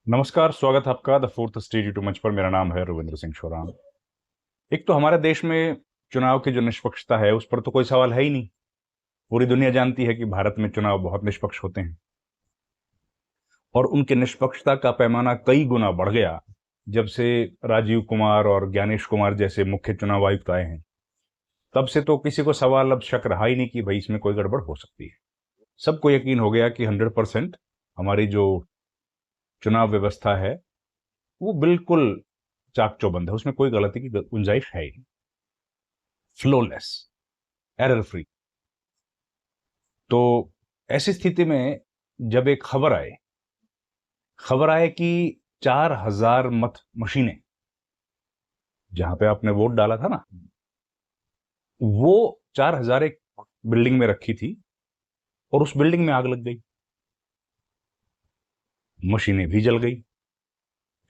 नमस्कार, स्वागत है आपका द फोर्थ स्टेज यूट्यूब मंच पर। मेरा नाम है रविंद्र सिंह शोराम। एक तो हमारे देश में चुनाव की जो निष्पक्षता है उस पर तो कोई सवाल है ही नहीं। पूरी दुनिया जानती है कि भारत में चुनाव बहुत निष्पक्ष होते हैं और उनके निष्पक्षता का पैमाना कई गुना बढ़ गया जब से राजीव कुमार और ज्ञानेश कुमार जैसे मुख्य चुनाव आयुक्त आए हैं। तब से तो किसी को सवाल अब शक रहा ही नहीं कि भाई इसमें कोई गड़बड़ हो सकती है। सबको यकीन हो गया कि 100% हमारी जो चुनाव व्यवस्था है वो बिल्कुल चाक चौबंद है, उसमें कोई गलती की गुंजाइश है ही नहीं। Flawless, error free. तो ऐसी स्थिति में जब एक खबर आए कि 4,000 मत मशीनें जहां पे आपने वोट डाला था ना, वो 4,000 एक बिल्डिंग में रखी थी और उस बिल्डिंग में आग लग गई, मशीनें भी जल गई।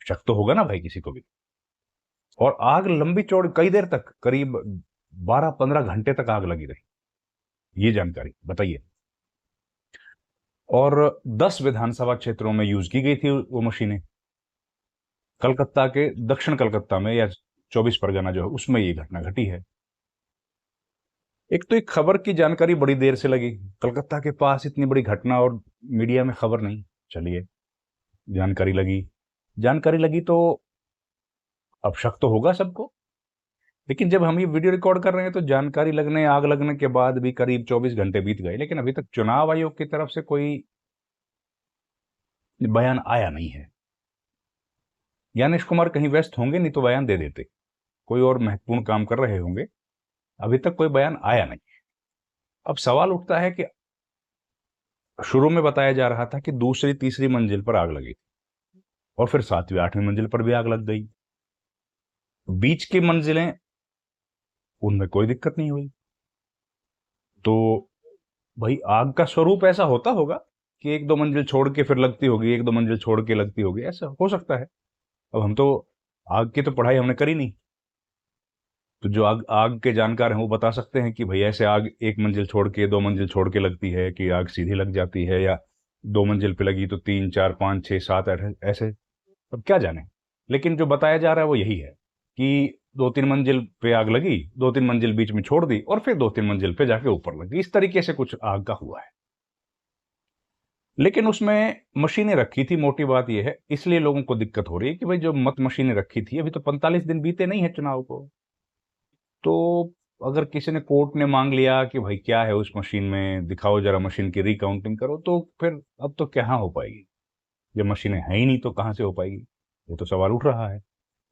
शक तो होगा ना भाई किसी को भी। और आग लंबी चौड़ी कई देर तक, करीब 12-15 घंटे तक आग लगी रही, ये जानकारी बताइए। और 10 विधानसभा क्षेत्रों में यूज की गई थी वो मशीनें। कलकत्ता के दक्षिण कलकत्ता में या 24 परगना जो है उसमें ये घटना घटी है। एक तो एक खबर की जानकारी बड़ी देर से लगी, कलकत्ता के पास इतनी बड़ी घटना और मीडिया में खबर नहीं। चलिए, जानकारी लगी तो अब शक तो होगा सबको। लेकिन जब हम ये वीडियो रिकॉर्ड कर रहे हैं तो जानकारी लगने, आग लगने के बाद भी करीब 24 घंटे बीत गए, लेकिन अभी तक चुनाव आयोग की तरफ से कोई बयान आया नहीं है। ज्ञानेश कुमार कहीं व्यस्त होंगे, नहीं तो बयान दे देते। कोई और महत्वपूर्ण काम कर रहे होंगे। अभी तक कोई बयान आया नहीं। अब सवाल उठता है कि शुरू में बताया जा रहा था कि दूसरी तीसरी मंजिल पर आग लगी और फिर 7वीं 8वीं मंजिल पर भी आग लग गई। बीच की मंजिलें, उनमें कोई दिक्कत नहीं हुई। तो भाई आग का स्वरूप ऐसा होता होगा कि एक दो मंजिल छोड़ के फिर लगती होगी, एक दो मंजिल छोड़ के लगती होगी, ऐसा हो सकता है। अब हम तो आग की तो पढ़ाई हमने करी नहीं, तो जो आग आग के जानकार हैं वो बता सकते हैं कि भाई ऐसे आग एक मंजिल छोड़ के, दो मंजिल छोड़ के लगती है कि आग सीधी लग जाती है, या दो मंजिल पे लगी तो 3 4 5 6 7 8 ऐसे। अब क्या जाने। लेकिन जो बताया जा रहा है वो यही है कि 2-3 मंजिल पे आग लगी, 2-3 मंजिल बीच में छोड़ दी और फिर 2-3 मंजिल पे जाके ऊपर लगी। इस तरीके से कुछ आग का हुआ है। लेकिन उसमें मशीनें रखी थी, मोटी बात यह है, इसलिए लोगों को दिक्कत हो रही है कि भाई जो मत मशीनें रखी थी, अभी तो 45 दिन बीते नहीं है चुनाव को। तो अगर किसी ने, कोर्ट ने मांग लिया कि भाई क्या है उस मशीन में, दिखाओ जरा, मशीन की रिकाउंटिंग करो, तो फिर अब तो कहाँ हो पाएगी। जब मशीनें है ही नहीं तो कहां से हो पाएगी, ये तो सवाल उठ रहा है।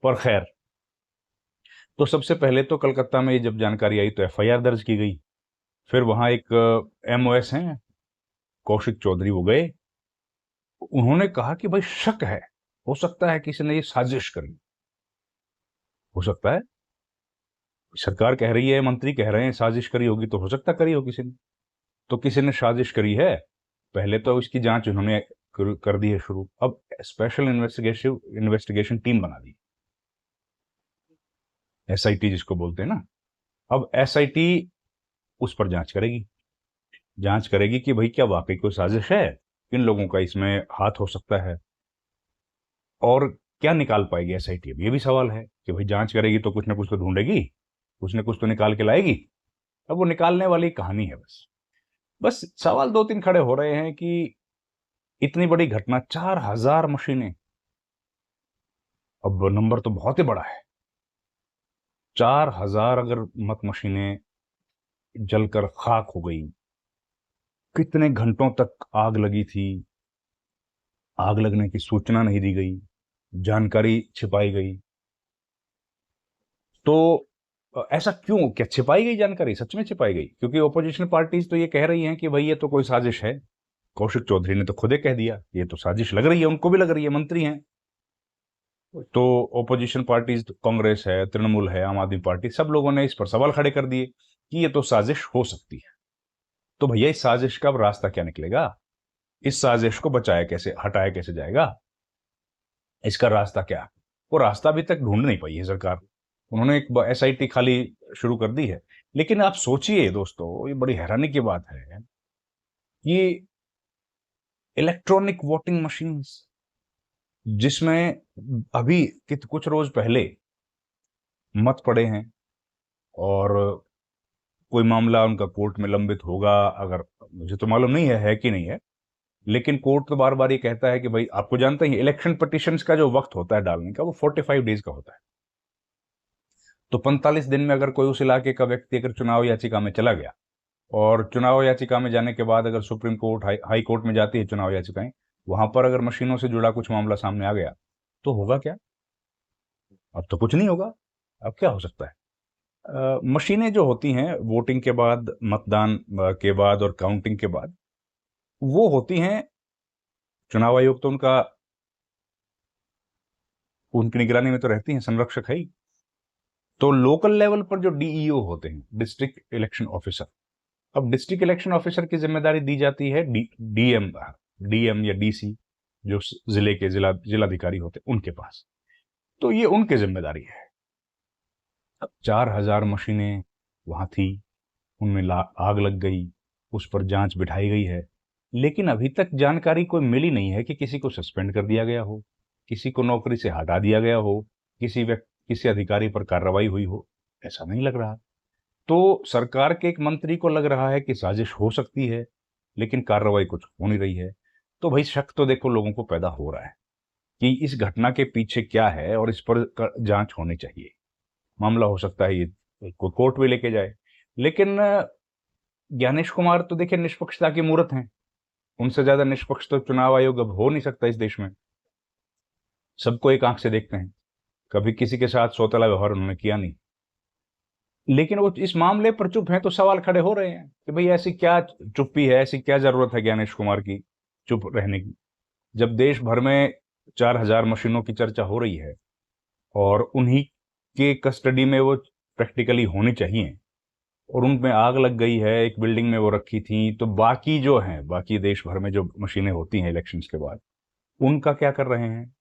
पर खैर, तो सबसे पहले तो कलकत्ता में जब जानकारी आई तो एफआईआर दर्ज की गई। फिर वहां एक एमओएस हैं, कौशिक चौधरी, वो गए। उन्होंने कहा कि भाई शक है, हो सकता है किसी ने ये साजिश करी, हो सकता है। सरकार कह रही है, मंत्री कह रहे हैं साजिश करी होगी, तो हो सकता करी हो किसी ने। तो किसी ने साजिश करी है, पहले तो इसकी जांच उन्होंने कर दी है शुरू। अब स्पेशल इन्वेस्टिगेशन टीम बना दी, एसआईटी जिसको बोलते हैं ना। अब एसआईटी उस पर जांच करेगी कि भाई क्या वाकई कोई साजिश है, किन लोगों का इसमें हाथ हो सकता है, और क्या निकाल पाएगी एसआईटी। अब ये भी सवाल है कि भाई जांच करेगी तो कुछ ना कुछ तो ढूंढेगी, कुछ ना कुछ तो निकाल के लाएगी। अब वो निकालने वाली कहानी है। बस बस सवाल दो तीन खड़े हो रहे हैं कि इतनी बड़ी घटना, 4,000 मशीनें, अब नंबर तो बहुत ही बड़ा है। 4,000 अगर मत मशीनें जलकर खाक हो गई, कितने घंटों तक आग लगी थी, आग लगने की सूचना नहीं दी गई, जानकारी छिपाई गई। तो ऐसा क्यों, क्या छिपाई गई जानकारी, सच में छिपाई गई? क्योंकि ओपोजिशन पार्टीज तो ये कह रही हैं कि भाई ये तो कोई साजिश है। कौशिक चौधरी ने तो खुद ही कह दिया ये तो साजिश लग रही है, उनको भी लग रही है, मंत्री हैं। तो ओपोजिशन पार्टीज, कांग्रेस है, तृणमूल है, आम आदमी पार्टी, सब लोगों ने इस पर सवाल खड़े कर दिए कि ये तो साजिश हो सकती है। तो भैया इस साजिश का अब रास्ता क्या निकलेगा? इस साजिश को बचाया कैसे, हटाया कैसे जाएगा? इसका रास्ता क्या? वो रास्ता अभी तक ढूंढ नहीं पाई है सरकार। उन्होंने एक एसआईटी खाली शुरू कर दी है। लेकिन आप सोचिए दोस्तों, ये बड़ी हैरानी की बात है, ये इलेक्ट्रॉनिक वोटिंग मशीन्स, जिसमें अभी कुछ रोज पहले मत पड़े हैं और कोई मामला उनका कोर्ट में लंबित होगा, अगर मुझे तो मालूम नहीं है कि नहीं है, लेकिन कोर्ट तो बार बार ये कहता है कि भाई आपको जानते हैं इलेक्शन पिटिशंस का जो वक्त होता है डालने का वो 45 डेज का होता है। तो 45 दिन में अगर कोई उस इलाके का व्यक्ति अगर चुनाव याचिका में चला गया और चुनाव याचिका में जाने के बाद अगर सुप्रीम कोर्ट हाई कोर्ट में जाती है चुनाव याचिकाएं, वहां पर अगर मशीनों से जुड़ा कुछ मामला सामने आ गया तो होगा क्या? अब तो कुछ नहीं होगा। अब क्या हो सकता है? मशीनें जो होती हैं वोटिंग के बाद, मतदान के बाद और काउंटिंग के बाद, वो होती हैं, चुनाव आयोग तो उनकी निगरानी में तो रहती हैं, संरक्षक है ही। तो लोकल लेवल पर जो डीईओ होते हैं, डिस्ट्रिक्ट इलेक्शन ऑफिसर, अब डिस्ट्रिक्ट इलेक्शन ऑफिसर की जिम्मेदारी दी जाती है डीएम या डीसी, जो जिले के जिलाधिकारी होते हैं उनके पास। तो ये उनकी जिम्मेदारी है। अब 4000 मशीनें वहां थी, उनमें आग लग गई, उस पर जांच बिठाई गई है, लेकिन अभी तक जानकारी कोई मिली नहीं है कि किसी को सस्पेंड कर दिया गया हो, किसी को नौकरी से हटा दिया गया हो, किसी अधिकारी पर कार्रवाई हुई हो। ऐसा नहीं लग रहा। तो सरकार के एक मंत्री को लग रहा है कि साजिश हो सकती है, लेकिन कार्रवाई कुछ हो नहीं रही है। तो भाई शक तो देखो लोगों को पैदा हो रहा है कि इस घटना के पीछे क्या है और इस पर जांच होनी चाहिए। मामला हो सकता है ये को कोर्ट में लेके जाए, लेकिन ज्ञानेश कुमार तो देखिए निष्पक्षता की मूर्त हैं। उनसे ज्यादा निष्पक्ष तो चुनाव आयोग अब हो नहीं सकता इस देश में। सबको एक आंख से देखते हैं, कभी किसी के साथ सौतेला व्यवहार उन्होंने किया नहीं। लेकिन वो इस मामले पर चुप हैं, तो सवाल खड़े हो रहे हैं कि भाई ऐसी क्या चुप्पी है, ऐसी क्या जरूरत है ज्ञानेश कुमार की चुप रहने की, जब देश भर में 4000 मशीनों की चर्चा हो रही है और उन्हीं के कस्टडी में वो प्रैक्टिकली होनी चाहिए, और उनमें आग लग गई है, एक बिल्डिंग में वो रखी थी। तो बाकी जो हैं, बाकी देश भर में जो मशीनें होती हैं इलेक्शंस के बाद, उनका क्या कर रहे हैं?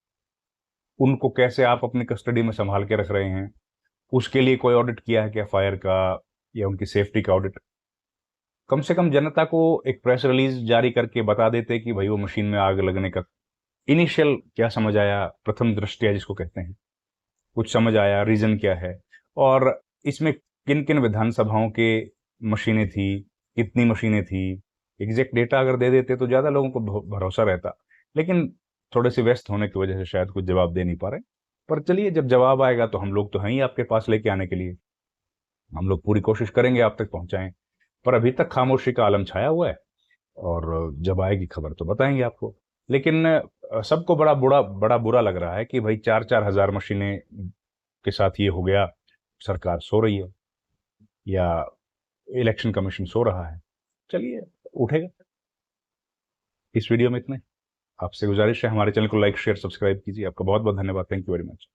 उनको कैसे आप अपनी कस्टडी में संभाल के रख रहे हैं? उसके लिए कोई ऑडिट किया है क्या फायर का, या उनकी सेफ्टी का ऑडिट? कम से कम जनता को एक प्रेस रिलीज जारी करके बता देते कि भाई वो मशीन में आग लगने का इनिशियल क्या समझ आया, प्रथम दृष्टया जिसको कहते हैं, कुछ समझ आया, रीजन क्या है, और इसमें किन किन विधानसभाओं के मशीनें थी, कितनी मशीनें थी, एग्जैक्ट डेटा अगर दे देते तो ज्यादा लोगों को भरोसा रहता। लेकिन थोड़े से व्यस्त होने की वजह से शायद कुछ जवाब दे नहीं पा रहे। पर चलिए, जब जवाब आएगा तो हम लोग तो हैं ही आपके पास लेके आने के लिए। हम लोग पूरी कोशिश करेंगे आप तक पहुंचाएं। पर अभी तक खामोशी का आलम छाया हुआ है, और जब आएगी खबर तो बताएंगे आपको। लेकिन सबको बड़ा बुरा लग रहा है कि भाई 4-4 हजार मशीनें के साथ ये हो गया। सरकार सो रही है या इलेक्शन कमीशन सो रहा है। चलिए, उठेगा। इस वीडियो में इतना ही। आपसे गुजारिश है हमारे चैनल को लाइक शेयर सब्सक्राइब कीजिए। आपका बहुत बहुत धन्यवाद। Thank you very much.